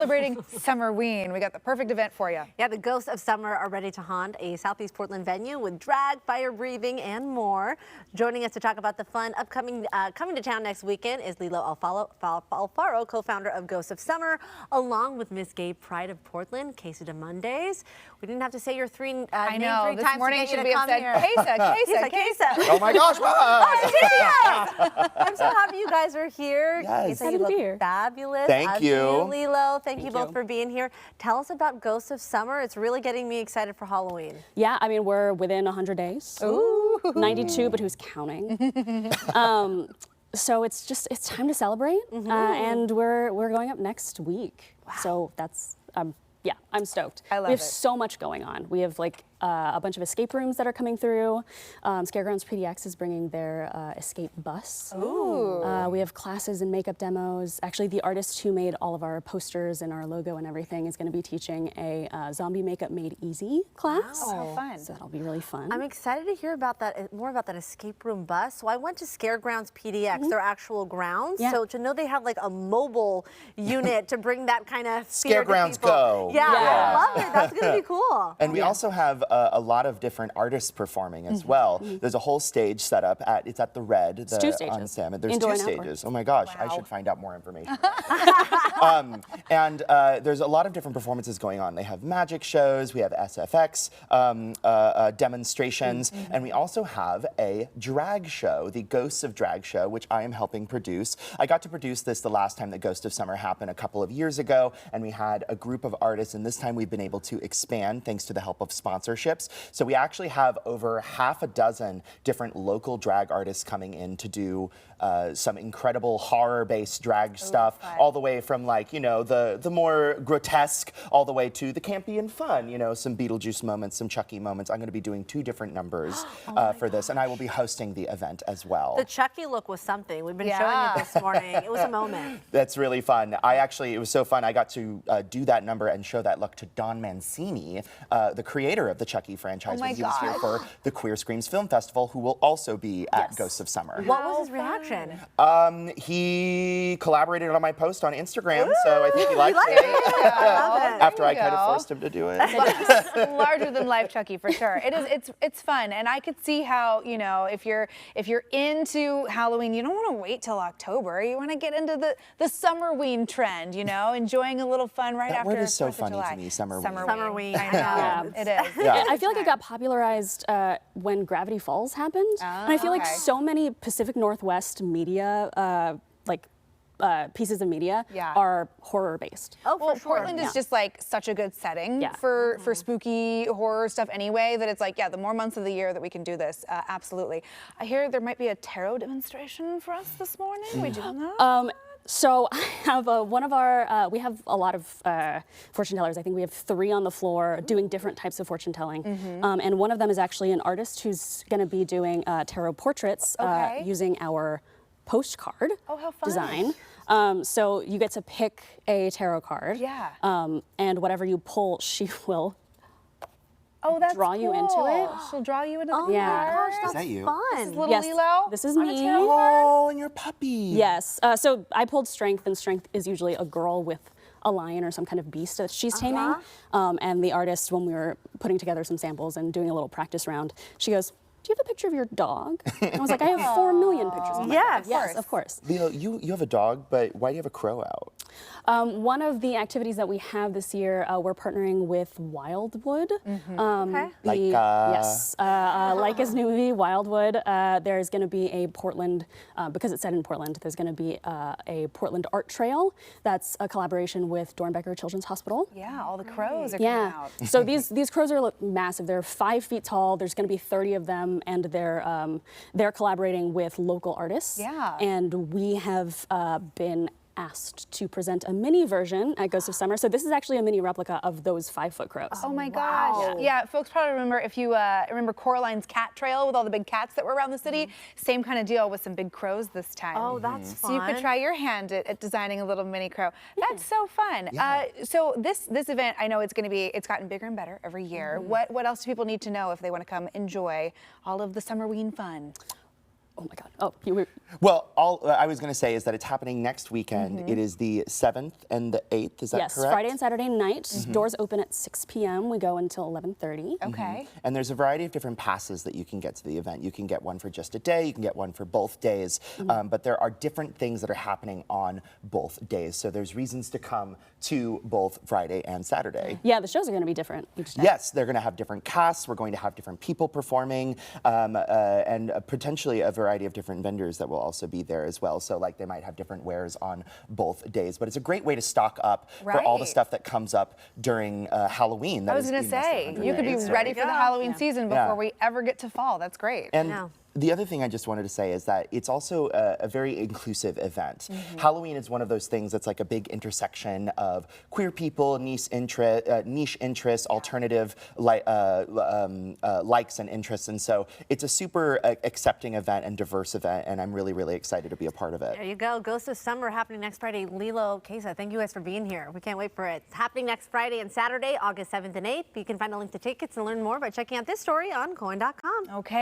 Celebrating Summerween. We got the perfect event for you. Yeah, the ghosts of summer are ready to haunt a Southeast Portland venue with drag, fire breathing, and more. Joining us to talk about the fun upcoming coming to town next weekend is Lilo Alfaro, co-founder of Ghosts of Summer, along with Miss Gay Pride of Portland, Queso de Mondays. We didn't have to say your three names this times morning to get should you be to come upset. here. Queso. Oh my gosh, I'm so happy you guys are here. Yes. You look fabulous. Thank you. Lilo. Thank you both for being here. Tell us about Ghosts of Summer. It's really getting me excited for Halloween. Yeah, I mean, we're within 100 days. Ooh. 92, but who's counting? So it's time to celebrate, and we're going up next week. Wow. So that's yeah, I'm stoked. I love it. We have so much going on. We have like a bunch of escape rooms that are coming through. Scaregrounds PDX is bringing their escape bus. Ooh. We have classes and makeup demos. Actually, the artist who made all of our posters and our logo and everything is going to be teaching a zombie makeup made easy class. Wow. Oh, fun. So that'll be really fun. I'm excited to hear about that, more about that escape room bus. So I went to Scaregrounds PDX, their actual grounds. Yeah. So to know they have like a mobile unit to bring that kind of fear to Scaregrounds people. Go. Yeah, I love it. That's going to be cool. And we also have a lot of different artists performing as well. There's a whole stage set up it's at the Red. It's 2 stages. On Salmon. There's Indoor 2 and outdoor. stages. Oh my gosh, I Wow. should find out more information. There's a lot of different performances going on. They have magic shows, we have SFX demonstrations, and we also have a drag show, the Ghosts of Drag show, which I am helping produce. I got to produce this the last time that Ghost of Summer happened a couple of years ago, and we had a group of artists, and this time we've been able to expand thanks to the help of sponsorships. So we actually have over half a dozen different local drag artists coming in to do some incredible horror-based drag stuff, all the way from like, you know, the more grotesque, all the way to the campy and fun, you know, some Beetlejuice moments, some Chucky moments. I'm going to be doing 2 different numbers for this, and I will be hosting the event as well. The Chucky look was something. We've been showing it this morning. It was a moment. That's really fun. It was so fun. I got to do that number and show that look to Don Mancini, the creator of the Chucky franchise, when he was here for the Queer Screams Film Festival, who will also be at Ghosts of Summer. What was his reaction? He collaborated on my post on Instagram, so I think he liked it. After I kind of forced him to do it. Larger than life Chucky for sure. It's fun, and I could see how, you know, if you're into Halloween, you don't want to wait till October. You want to get into the Summerween trend, you know, enjoying a little fun right after. That word is so 4th of funny July. to me, Summerween. Summerween. I know. It is. Yeah. I feel like it got popularized when Gravity Falls happened, and I feel like so many Pacific Northwest media, pieces of media, are horror based. Oh, Well, for sure. Portland is just like such a good setting Yeah. for spooky horror stuff anyway, that it's like, yeah, the more months of the year that we can do this, absolutely. I hear there might be a tarot demonstration for us this morning. We doing that? So I have we have a lot of fortune tellers. I think we have 3 on the floor doing different types of fortune telling. And one of them is actually an artist who's going to be doing tarot portraits using our postcard design. So you get to pick a tarot card. Yeah. And whatever you pull, she will that's draw you into it. She'll draw you into the Yeah. Gosh, that's Is that you? fun. This is little Yes, Lilo. this is on a me. tarot card? Oh, and your puppy. Yes. So I pulled Strength, and Strength is usually a girl with a lion or some kind of beast that she's taming. And the artist, when we were putting together some samples and doing a little practice round, she goes, "Do you have a picture of your dog?" And I was like, "I have 4 million pictures of my dog." Yes, of course. Leo, you have a dog, but why do you have a crow out? One of the activities that we have this year, we're partnering with Wildwood. Yes, Leica's new movie, Wildwood. There's going to be a Portland, because it's set in Portland, there's going to be a Portland art trail that's a collaboration with Dornbecker Children's Hospital. Yeah, all the crows are coming out. So these crows are massive. They're 5 feet tall. There's going to be 30 of them, and they're collaborating with local artists. Yeah. And we have been asked to present a mini version at Ghost of Summer. So this is actually a mini replica of those 5-foot crows. Oh my gosh. Yeah, folks probably remember, if you remember Coraline's cat trail with all the big cats that were around the city, same kind of deal with some big crows this time. Oh, that's fun. So you could try your hand at designing a little mini crow. That's so fun. So this event, I know it's gotten bigger and better every year. What else do people need to know if they want to come enjoy all of the Summerween fun? Oh my God. Oh, you were. Well, all I was going to say is that it's happening next weekend. It is the 7th and the 8th. Is that Yes, correct? Friday and Saturday night. Doors open at 6 p.m. We go until 11:30. Okay. And there's a variety of different passes that you can get to the event. You can get one for just a day, you can get one for both days, but there are different things that are happening on both days. So there's reasons to come to both Friday and Saturday. Yeah, the shows are going to be different each day. Yes, they're going to have different casts. We're going to have different people performing, and potentially a variety of different vendors that will also be there as well. So like they might have different wares on both days. But it's a great way to stock up for all the Right. stuff that comes up during Halloween. That I was is going to in less than say, 100 you could be days. ready for the go. Halloween season before Yeah. we ever get to fall. That's great. And No. the other thing I just wanted to say is that it's also a very inclusive event. Halloween is one of those things that's like a big intersection of queer people, niche interests, alternative likes and interests. And so it's a super accepting event and diverse event. And I'm really, really excited to be a part of it. There you go. Ghost of Summer happening next Friday. Lilo, Kesa, thank you guys for being here. We can't wait for it. It's happening next Friday and Saturday, August 7th and 8th. You can find a link to tickets and learn more by checking out this story on coin.com. Okay.